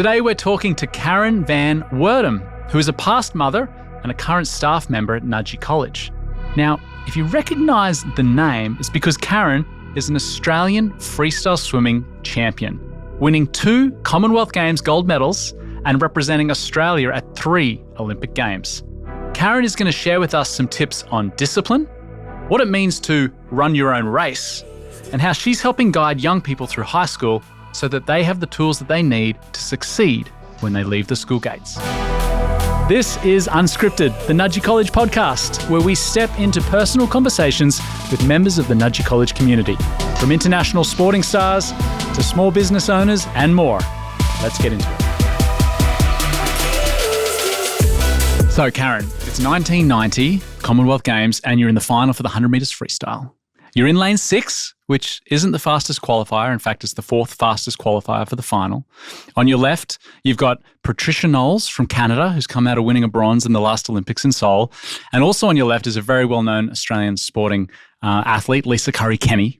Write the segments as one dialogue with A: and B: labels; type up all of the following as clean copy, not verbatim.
A: Today we're talking to Karin Van Wirdum, who is a past mother and a current staff member at Nudgee College. Now, if you recognise the name, it's because Karin is an Australian freestyle swimming champion, winning 2 Commonwealth Games gold medals and representing Australia at 3 Olympic Games. Karin is going to share with us some tips on discipline, what it means to run your own race, and how she's helping guide young people through high school so that they have the tools that they need to succeed when they leave the school gates. This is Unscripted, the Nudgee College Podcast, where we step into personal conversations with members of the Nudgee College community, from international sporting stars to small business owners and more. Let's get into it. So, Karin, it's 1990, Commonwealth Games, and you're in the final for the 100 metres freestyle. You're in lane 6, which isn't the fastest qualifier. In fact, it's the 4th fastest qualifier for the final. On your left, you've got Patricia Knowles from Canada, who's come out of winning a bronze in the last Olympics in Seoul. And also on your left is a very well-known Australian sporting athlete, Lisa Curry-Kenny.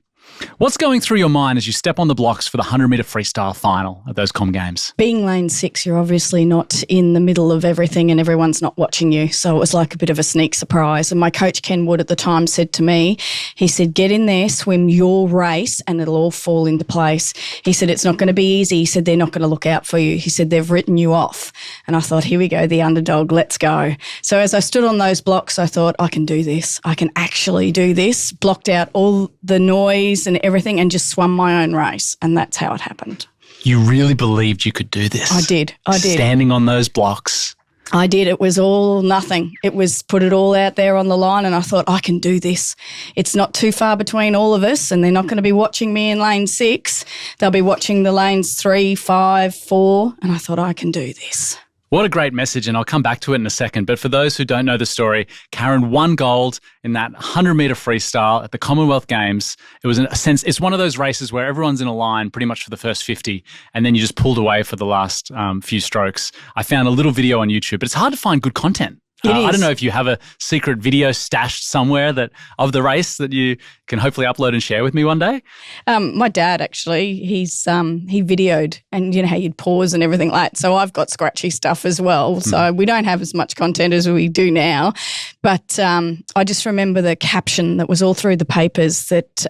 A: What's going through your mind as you step on the blocks for the 100-metre freestyle final at those Comm Games?
B: Being lane 6, you're obviously not in the middle of everything and everyone's not watching you. So it was like a bit of a sneak surprise. And my coach, Ken Wood, at the time said to me, he said, get in there, swim your race and it'll all fall into place. He said, it's not going to be easy. He said, they're not going to look out for you. He said, they've written you off. And I thought, here we go, the underdog, let's go. So as I stood on those blocks, I thought, I can do this. I can actually do this. Blocked out all the noise and everything and just swum my own race. And that's how it happened.
A: You really believed you could do this?
B: I did.
A: Standing on those blocks.
B: I did. It was all nothing. It was put it all out there on the line and I thought, I can do this. It's not too far between all of us and they're not going to be watching me in lane 6. They'll be watching the lanes 3, 5, 4 and I thought, I can do this.
A: What a great message, and I'll come back to it in a second. But for those who don't know the story, Karin won gold in that 100-metre freestyle at the Commonwealth Games. It was, in a sense, it's one of those races where everyone's in a line pretty much for the first 50, and then you just pulled away for the last few strokes. I found a little video on YouTube, but it's hard to find good content. I don't know if you have a secret video stashed somewhere of the race that you can hopefully upload and share with me one day.
B: My dad actually, he videoed, and you know how you'd pause and everything like that. So I've got scratchy stuff as well. So we don't have as much content as we do now. But I just remember the caption that was all through the papers that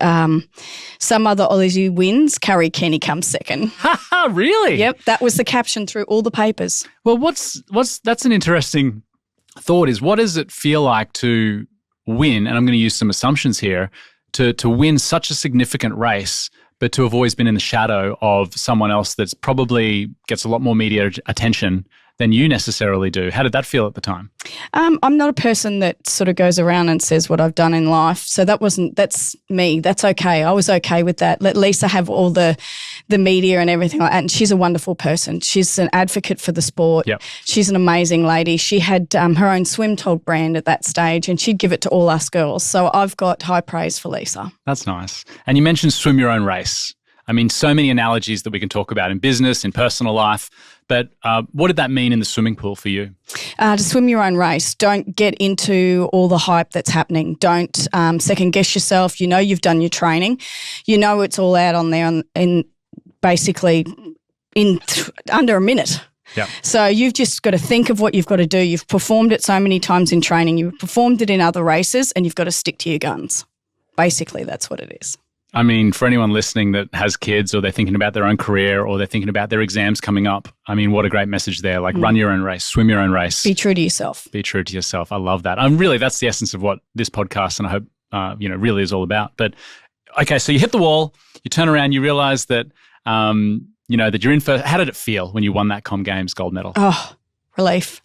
B: some other Aussie wins, Curry-Kenny comes second.
A: Really?
B: Yep, that was the caption through all the papers.
A: Well, that's an interesting thought is, what does it feel like to win, and I'm going to use some assumptions here, to win such a significant race, but to have always been in the shadow of someone else that's probably gets a lot more media attention than you necessarily do? How did that feel at the time?
B: I'm not a person that sort of goes around and says what I've done in life. So that's me. That's okay. I was okay with that. Let Lisa have all the media and everything like that. And she's a wonderful person. She's an advocate for the sport.
A: Yep.
B: She's an amazing lady. She had her own Swim Told brand at that stage and she'd give it to all us girls. So I've got high praise for Lisa.
A: That's nice. And you mentioned swim your own race. I mean, so many analogies that we can talk about in business, in personal life, but what did that mean in the swimming pool for you?
B: To swim your own race. Don't get into all the hype that's happening. Don't second guess yourself. You know you've done your training. You know it's all out on there in basically in under a minute.
A: Yeah.
B: So you've just got to think of what you've got to do. You've performed it so many times in training. You've performed it in other races and you've got to stick to your guns. Basically, that's what it is.
A: I mean, for anyone listening that has kids or they're thinking about their own career or they're thinking about their exams coming up, I mean, what a great message there. Like, run your own race, swim your own race.
B: Be true to yourself.
A: Be true to yourself. I love that. Really, that's the essence of what this podcast, and I hope, really is all about. But, okay, so you hit the wall, you turn around, you realize that, that you're in first. How did it feel when you won that Comm Games gold medal?
B: Oh, relief.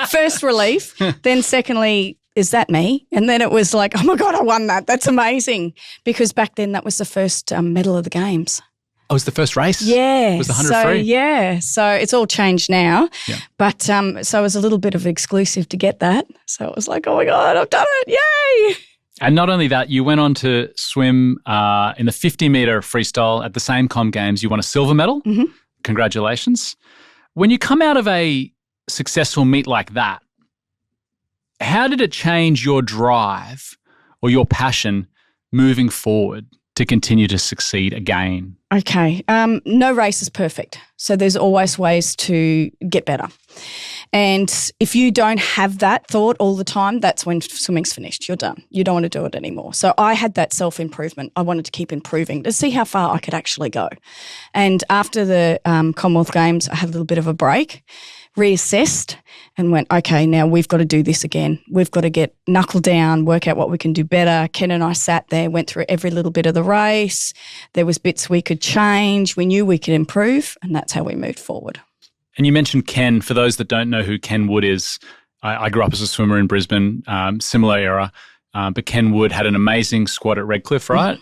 B: First relief. Then secondly, is that me? And then it was like, oh my God, I won that. That's amazing. Because back then that was the first medal of the Games.
A: Oh, it was the first race?
B: Yeah.
A: It was the 100 free?
B: Yeah. So it's all changed now.
A: Yeah.
B: But so it was a little bit of exclusive to get that. So it was like, oh my God, I've done it. Yay.
A: And not only that, you went on to swim in the 50-metre freestyle at the same Comm Games. You won a silver medal.
B: Mm-hmm.
A: Congratulations. When you come out of a successful meet like that, how did it change your drive or your passion moving forward? to continue to succeed again?
B: Okay. No race is perfect. So there's always ways to get better. And if you don't have that thought all the time, that's when swimming's finished. You're done. You don't want to do it anymore. So I had that self-improvement. I wanted to keep improving to see how far I could actually go. And after the Commonwealth Games, I had a little bit of a break, reassessed and went, okay, now we've got to do this again. We've got to get knuckle down, work out what we can do better. Ken and I sat there, went through every little bit of the race. There was bits we could change. We knew we could improve, and that's how we moved forward.
A: And you mentioned Ken. For those that don't know who Ken Wood is, I grew up as a swimmer in Brisbane, similar era. But Ken Wood had an amazing squad at Redcliffe, right?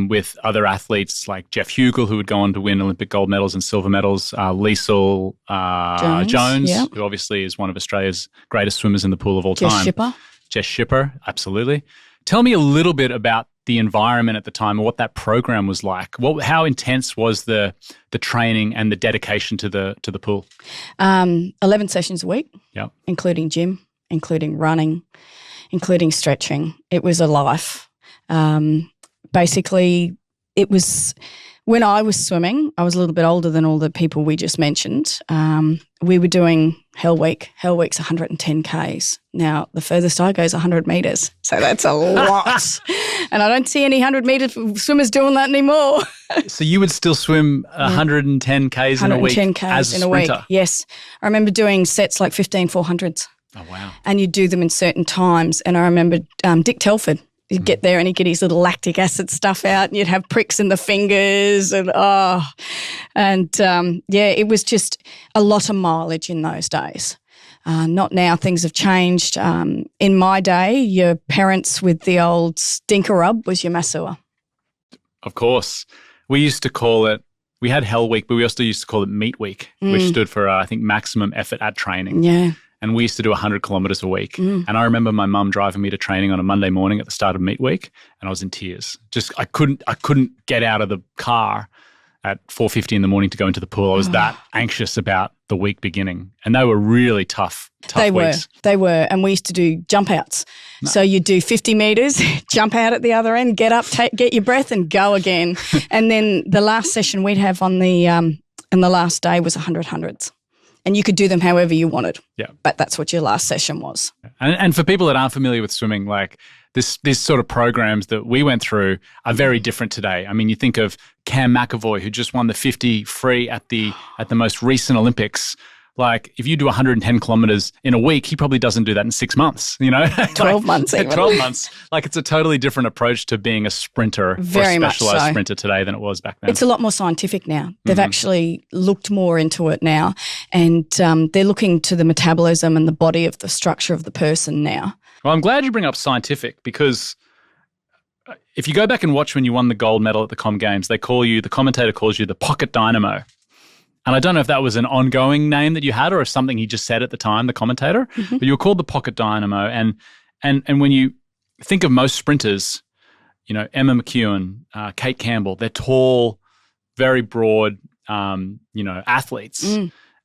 A: With other athletes like Jeff Hugel, who would go on to win Olympic gold medals and silver medals, Liesl Jones,
B: yep.
A: who obviously is one of Australia's greatest swimmers in the pool of all time. Jess Shipper, absolutely. Tell me a little bit about the environment at the time and what that program was like. How intense was the training and the dedication to the pool?
B: 11 sessions a week,
A: yep.
B: Including gym, including running, including stretching. It was a life. Basically, it was when I was swimming, I was a little bit older than all the people we just mentioned. We were doing Hell Week. Hell Week's 110 Ks. Now, the furthest I go is 100 metres. So that's a lot. And I don't see any 100-metre swimmers doing that anymore.
A: So you would still swim 110 Ks in a week
B: 110 Ks
A: as a
B: in
A: sprinter?
B: A week, yes. I remember doing sets like 15 400s.
A: Oh, wow.
B: And you'd do them in certain times. And I remember Dick Telford. You'd get there and he'd get his little lactic acid stuff out and you'd have pricks in the fingers it was just a lot of mileage in those days. Not now, things have changed. In my day, your parents with the old stinker rub was your masseur.
A: Of course. We used to call it, we had Hell Week, but we also used to call it Meat Week, which stood for, I think, maximum effort at training.
B: Yeah.
A: And we used to do 100 kilometres a week. And I remember my mum driving me to training on a Monday morning at the start of Meat Week, and I was in tears. I couldn't get out of the car at 4:50 in the morning to go into the pool. I was that anxious about the week beginning. And they were really tough weeks.
B: They were. And we used to do jump outs. No. So you do 50 metres, jump out at the other end, get up, get your breath and go again. And then the last session we'd have on the last day was 100 hundreds. And you could do them however you wanted.
A: Yeah.
B: But that's what your last session was.
A: And for people that aren't familiar with swimming, like this sort of programs that we went through are very different today. I mean, you think of Cam McAvoy, who just won the 50 free at the most recent Olympics. Like, if you do 110 kilometers in a week, he probably doesn't do that in 6 months,
B: 12 months even.
A: 12 months. Like, it's a totally different approach to being a sprinter or a specialised sprinter today than it was back then.
B: It's a lot more scientific now. They've actually looked more into it now, and they're looking to the metabolism and the body of the structure of the person now.
A: Well, I'm glad you bring up scientific, because if you go back and watch when you won the gold medal at the Comm Games, the commentator calls you the pocket dynamo. And I don't know if that was an ongoing name that you had or if something he just said at the time, the commentator, but you were called the pocket dynamo. And when you think of most sprinters, Emma McEwen, Kate Campbell, they're tall, very broad, athletes.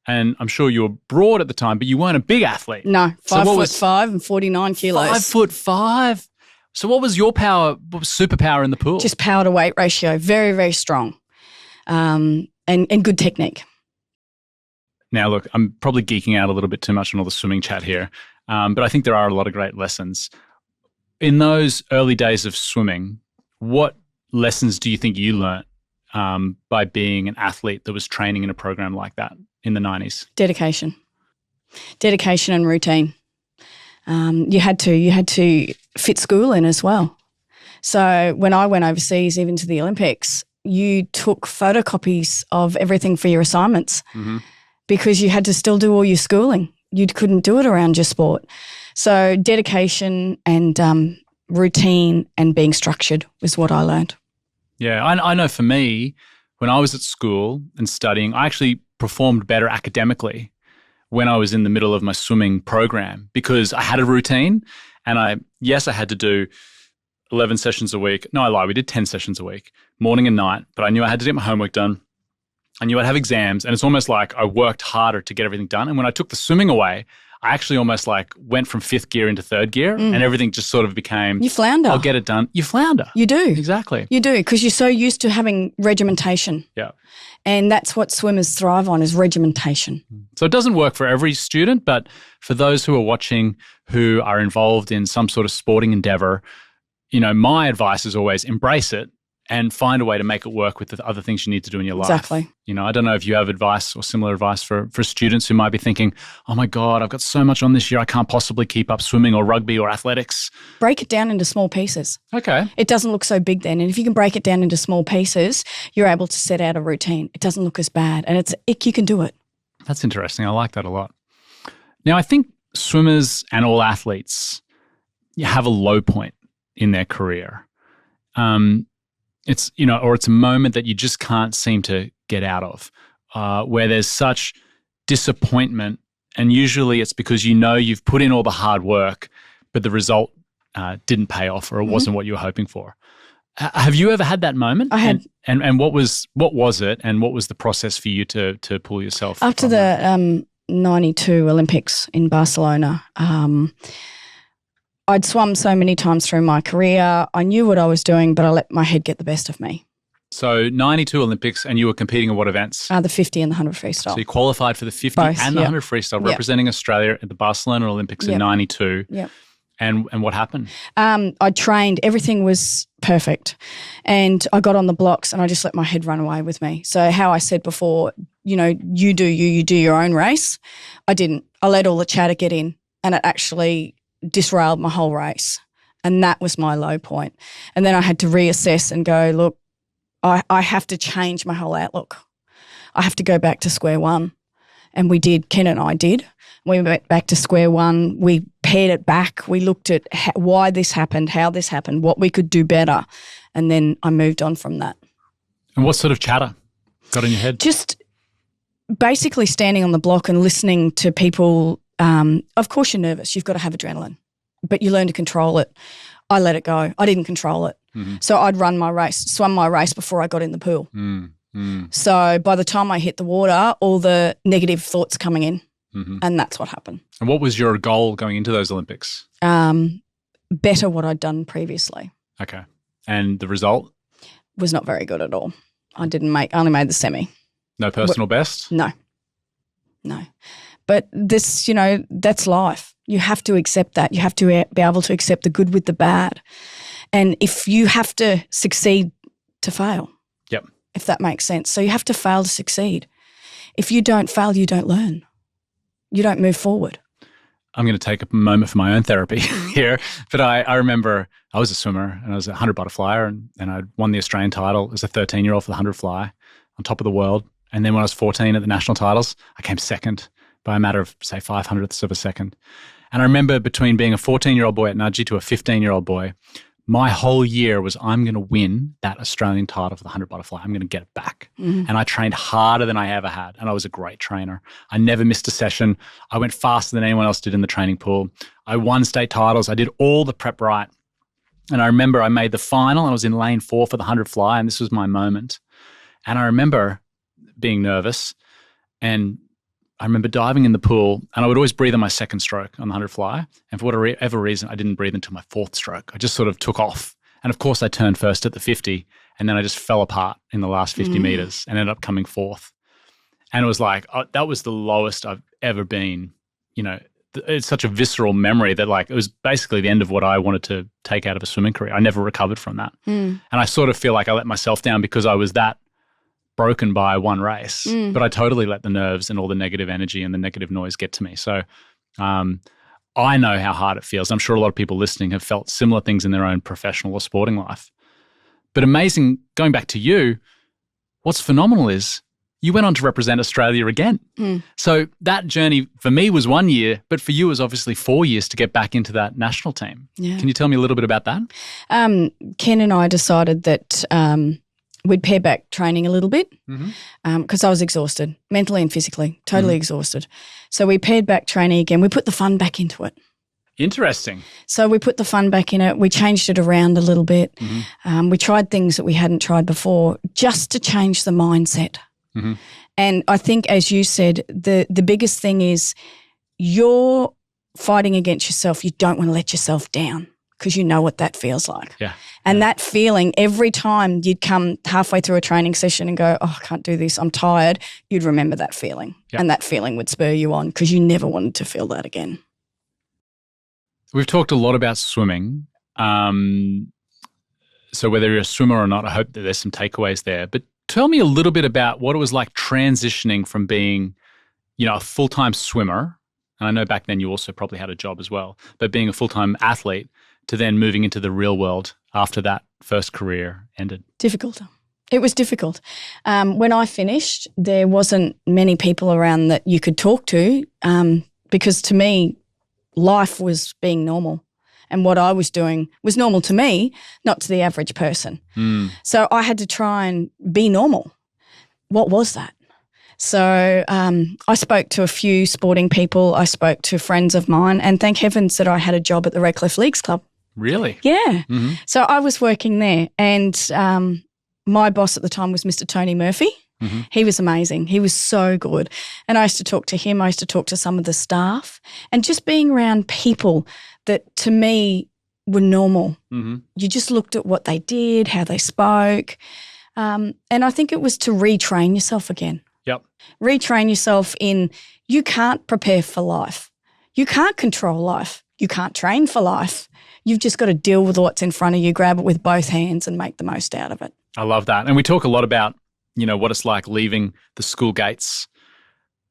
A: And I'm sure you were broad at the time, but you weren't a big athlete.
B: No, 5'5" and 49 kilos.
A: 5'5". So what was your superpower in the pool?
B: Just power to weight ratio, very, very strong, and good technique.
A: Now, look, I'm probably geeking out a little bit too much on all the swimming chat here, but I think there are a lot of great lessons. In those early days of swimming, what lessons do you think you learnt by being an athlete that was training in a program like that in the 90s? Dedication
B: and routine. You had to fit school in as well. So when I went overseas, even to the Olympics, you took photocopies of everything for your assignments because you had to still do all your schooling. You couldn't do it around your sport. So dedication and routine and being structured was what I learned.
A: Yeah, I know for me, when I was at school and studying, I actually performed better academically when I was in the middle of my swimming program because I had a routine and I had to do 11 sessions a week. No, I lie. We did 10 sessions a week, morning and night, but I knew I had to get my homework done. I knew I'd have exams, and it's almost like I worked harder to get everything done. And when I took the swimming away, I actually almost like went from fifth gear into third gear and everything just sort of became…
B: You flounder.
A: I'll get it done. You flounder.
B: You do.
A: Exactly.
B: You do, because you're so used to having regimentation.
A: Yeah.
B: And that's what swimmers thrive on, is regimentation.
A: So it doesn't work for every student, but for those who are watching who are involved in some sort of sporting endeavor, my advice is always embrace it and find a way to make it work with the other things you need to do in your life.
B: Exactly.
A: I don't know if you have advice or similar advice for students who might be thinking, oh my God, I've got so much on this year, I can't possibly keep up swimming or rugby or athletics.
B: Break it down into small pieces.
A: Okay.
B: It doesn't look so big then. And if you can break it down into small pieces, you're able to set out a routine. It doesn't look as bad. And you can do it. That's
A: interesting. I like that a lot. Now, I think swimmers and all athletes have a low point in their career. It's a moment that you just can't seem to get out of, where there's such disappointment, and usually it's because you've put in all the hard work, but the result didn't pay off, or it wasn't what you were hoping for. Have you ever had that moment?
B: I had.
A: And what was it, and what was the process for you to pull yourself
B: after the 92 Olympics in Barcelona? I'd swum so many times through my career. I knew what I was doing, but I let my head get the best of me.
A: So 92 Olympics, and you were competing in what events?
B: The 50 and the 100 freestyle.
A: So you qualified for the 50 and the 100 freestyle, representing Australia at the Barcelona Olympics in 92.
B: Yep.
A: And what happened?
B: I trained. Everything was perfect. And I got on the blocks and I just let my head run away with me. So how I said before, you do your own race. I didn't. I let all the chatter get in, and it actually disrailed my whole race. And that was my low point. And then I had to reassess and go, look, I have to change my whole outlook. I have to go back to square one. And we did. Ken and I did. We went back to square one. We pared it back. We looked at why this happened, how this happened, what we could do better. And then I moved on from that.
A: And what sort of chatter got in your head?
B: Just basically standing on the block and listening to people. Of course you're nervous. You've got to have adrenaline, but you learn to control it. I let it go. I didn't control it. Mm-hmm. So I'd swum my race before I got in the pool. So by the time I hit the water, all the negative thoughts coming in, and that's what happened.
A: And what was your goal going into those Olympics?
B: Better what I'd done previously.
A: Okay. And the result?
B: Was not very good at all. I only made the semi.
A: No personal best?
B: No. But this, that's life. You have to accept that. You have to be able to accept the good with the bad. And if you have to succeed to fail.
A: Yep.
B: If that makes sense. So you have to fail to succeed. If you don't fail, you don't learn. You don't move forward.
A: I'm going to take a moment for my own therapy here. But I remember I was a swimmer and I was a 100 butterflyer and I won the Australian title as a 13-year-old for the 100 fly on top of the world. And then when I was 14 at the national titles, I came second by a matter of, say, 500ths of a second. And I remember between being a 14-year-old boy at Nudgee to a 15-year-old boy, my whole year was I'm going to win that Australian title for the 100 butterfly. I'm going to get it back. Mm-hmm. And I trained harder than I ever had. And I was a great trainer. I never missed a session. I went faster than anyone else did in the training pool. I won state titles. I did all the prep right. And I remember I made the final. I was in lane 4 for the 100 fly, and this was my moment. And I remember being nervous, and I remember diving in the pool, and I would always breathe on my second stroke on the 100 fly. And for whatever reason, I didn't breathe until my 4th stroke. I just sort of took off. And of course, I turned first at the 50, and then I just fell apart in the last 50 meters and ended up coming 4th. And it was like, that was the lowest I've ever been. It's such a visceral memory that it was basically the end of what I wanted to take out of a swimming career. I never recovered from that. And I sort of feel like I let myself down because I was that broken by one race, but I totally let the nerves and all the negative energy and the negative noise get to me. So I know how hard it feels. I'm sure a lot of people listening have felt similar things in their own professional or sporting life. But amazing, going back to you, what's phenomenal is you went on to represent Australia again. So that journey for me was 1 year, but for you was obviously 4 years to get back into that national team. Yeah. Can you tell me a little bit about that?
B: Ken and I decided that we'd pare back training a little bit because I was exhausted, mentally and physically, totally exhausted. So we pared back training again. We put the fun back into it.
A: Interesting.
B: So we put the fun back in it. We changed it around a little bit. We tried things that we hadn't tried before just to change the mindset.
A: Mm-hmm.
B: And I think, as you said, the biggest thing is you're fighting against yourself. You don't want to let yourself down because you know what that feels like.
A: Yeah.
B: And that feeling, every time you'd come halfway through a training session and go, oh, I can't do this, I'm tired, you'd remember that feeling.
A: Yep.
B: And that feeling would spur you on because you never wanted to feel that again.
A: We've talked a lot about swimming. So whether you're a swimmer or not, I hope that there's some takeaways there. But tell me a little bit about what it was like transitioning from being, a full-time swimmer, and I know back then you also probably had a job as well, but being a full-time athlete to then moving into the real world after that first career ended.
B: Difficult. It was difficult. When I finished, there wasn't many people around that you could talk to because to me, life was being normal. And what I was doing was normal to me, not to the average person. So I had to try and be normal. What was that? So I spoke to a few sporting people. I spoke to friends of mine, and thank heavens that I had a job at the Redcliffe Leagues Club.
A: Really?
B: Yeah.
A: Mm-hmm.
B: So I was working there, and my boss at the time was Mr. Tony Murphy.
A: Mm-hmm.
B: He was amazing. He was so good. And I used to talk to him. I used to talk to some of the staff, and just being around people that to me were normal.
A: Mm-hmm.
B: You just looked at what they did, how they spoke. And I think it was to retrain yourself again.
A: Yep.
B: Retrain yourself in you can't prepare for life. You can't control life. You can't train for life. You've just got to deal with what's in front of you, grab it with both hands and make the most out of it.
A: I love that. And we talk a lot about, what it's like leaving the school gates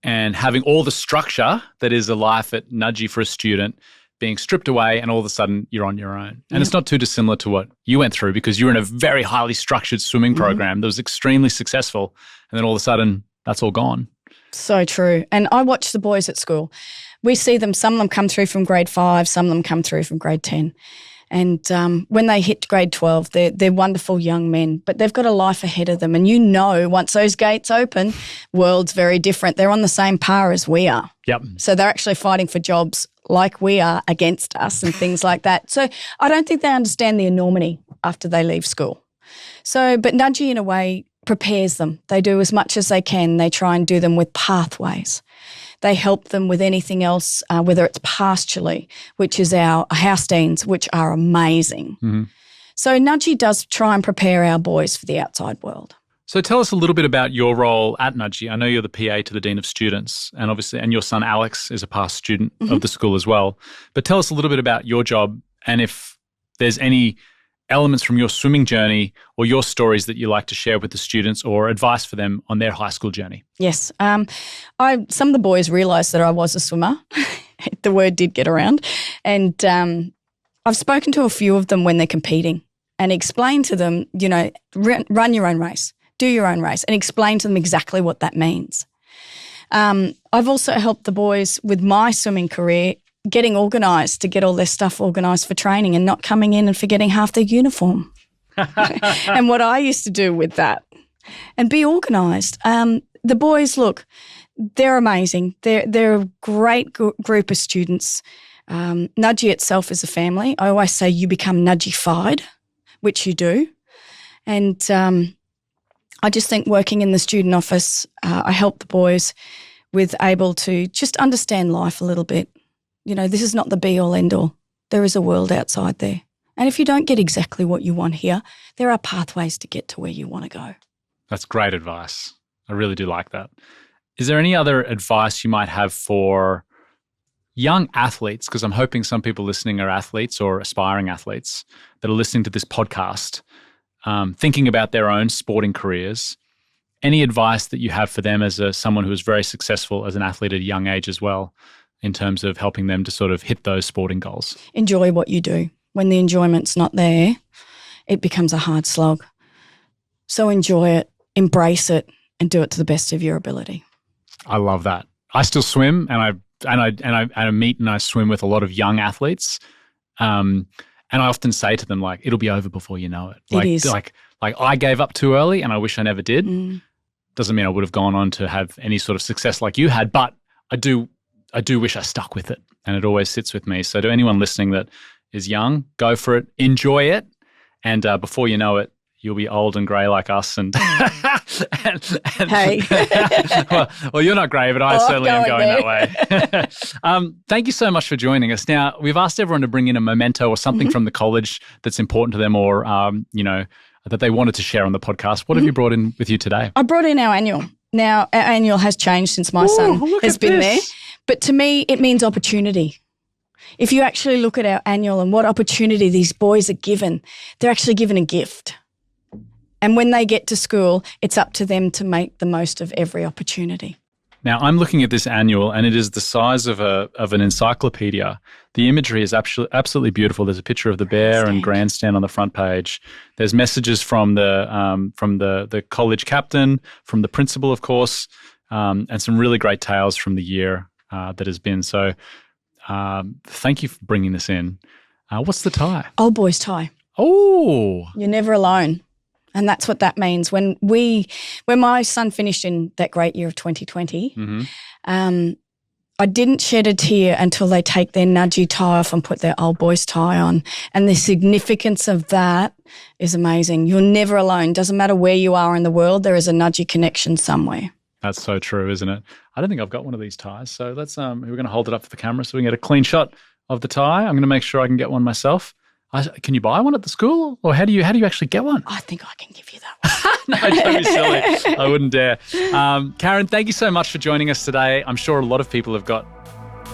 A: and having all the structure that is a life at Nudgee for a student being stripped away, and all of a sudden you're on your own. And It's not too dissimilar to what you went through because you were in a very highly structured swimming program that was extremely successful. And then all of a sudden that's all gone.
B: So true. And I watch the boys at school. We see them, some of them come through from grade 5, some of them come through from grade 10. And when they hit grade 12, they're wonderful young men, but they've got a life ahead of them. And once those gates open, world's very different. They're on the same par as we are.
A: Yep.
B: So they're actually fighting for jobs like we are against us and things like that. So I don't think they understand the enormity after they leave school. So, but Nudgee in a way prepares them. They do as much as they can. They try and do them with pathways. They help them with anything else, whether it's pastorally, which is our house deans, which are amazing.
A: Mm-hmm.
B: So Nudgee does try and prepare our boys for the outside world.
A: So tell us a little bit about your role at Nudgee. I know you're the PA to the Dean of Students, and obviously, and your son Alex is a past student of the school as well. But tell us a little bit about your job and if there's any elements from your swimming journey or your stories that you like to share with the students or advice for them on their high school journey.
B: Yes. Some of the boys realised that I was a swimmer. The word did get around. And I've spoken to a few of them when they're competing and explained to them, run your own race, do your own race, and explain to them exactly what that means. I've also helped the boys with my swimming career getting organised to get all their stuff organised for training and not coming in and forgetting half their uniform. And what I used to do with that and be organised. The boys, look, they're amazing. They're a great group of students. Nudgee itself is a family. I always say you become Nudgee-fied, which you do. And I just think working in the student office, I help the boys with able to just understand life a little bit. This is not the be-all, end-all. There is a world outside there. And if you don't get exactly what you want here, there are pathways to get to where you want to go.
A: That's great advice. I really do like that. Is there any other advice you might have for young athletes? Because I'm hoping some people listening are athletes or aspiring athletes that are listening to this podcast, thinking about their own sporting careers. Any advice that you have for them as someone who is very successful as an athlete at a young age as well, in terms of helping them to sort of hit those sporting goals?
B: Enjoy what you do. When the enjoyment's not there, it becomes a hard slog. So enjoy it, embrace it, and do it to the best of your ability.
A: I love that. I still swim, and I meet and I swim with a lot of young athletes, and I often say to them, it'll be over before you know it.
B: It is.
A: Like I gave up too early, and I wish I never did. Doesn't mean I would have gone on to have any sort of success like you had, but I do wish I stuck with it, and it always sits with me. So to anyone listening that is young, go for it, enjoy it, and before you know it, you'll be old and grey like us. And,
B: Hey.
A: well, you're not grey, but I certainly am going that way. Thank you so much for joining us. Now, we've asked everyone to bring in a memento or something from the college that's important to them, or, that they wanted to share on the podcast. What have you brought in with you today?
B: I brought in our annual. Now, our annual has changed since my son has been there. But to me, it means opportunity. If you actually look at our annual and what opportunity these boys are given, they're actually given a gift. And when they get to school, it's up to them to make the most of every opportunity.
A: Now, I'm looking at this annual, and it is the size of an encyclopedia. The imagery is absolutely beautiful. There's a picture of the bear and grandstand on the front page. There's messages from the college captain, from the principal, of course, and some really great tales from the year that has been. So thank you for bringing this in. What's the tie?
B: Old boys tie.
A: Oh.
B: You're never alone. And that's what that means. When my son finished in that great year of 2020, I didn't shed a tear until they take their Nudgee tie off and put their old boys tie on. And the significance of that is amazing. You're never alone. Doesn't matter where you are in the world, there is a Nudgee connection somewhere. That's
A: so true, isn't it? I don't think I've got one of these ties. So let's we're going to hold it up for the camera so we can get a clean shot of the tie. I'm going to make sure I can get one myself. Can you buy one at the school, or how do you actually get one?
B: I think I can give you that one.
A: No, don't be silly. I wouldn't dare. Karin, thank you so much for joining us today. I'm sure a lot of people have got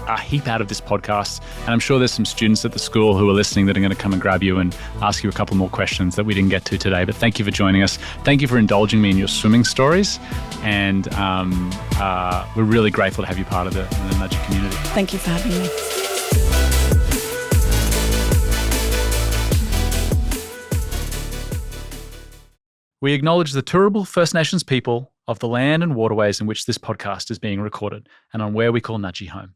A: a heap out of this podcast, and I'm sure there's some students at the school who are listening that are going to come and grab you and ask you a couple more questions that we didn't get to today. But thank you for joining us. Thank you for indulging me in your swimming stories, and we're really grateful to have you part of the Nudgee community.
B: Thank you for having me.
A: We acknowledge the Turrbal First Nations people of the land and waterways in which this podcast is being recorded, and on where we call Nudgee home.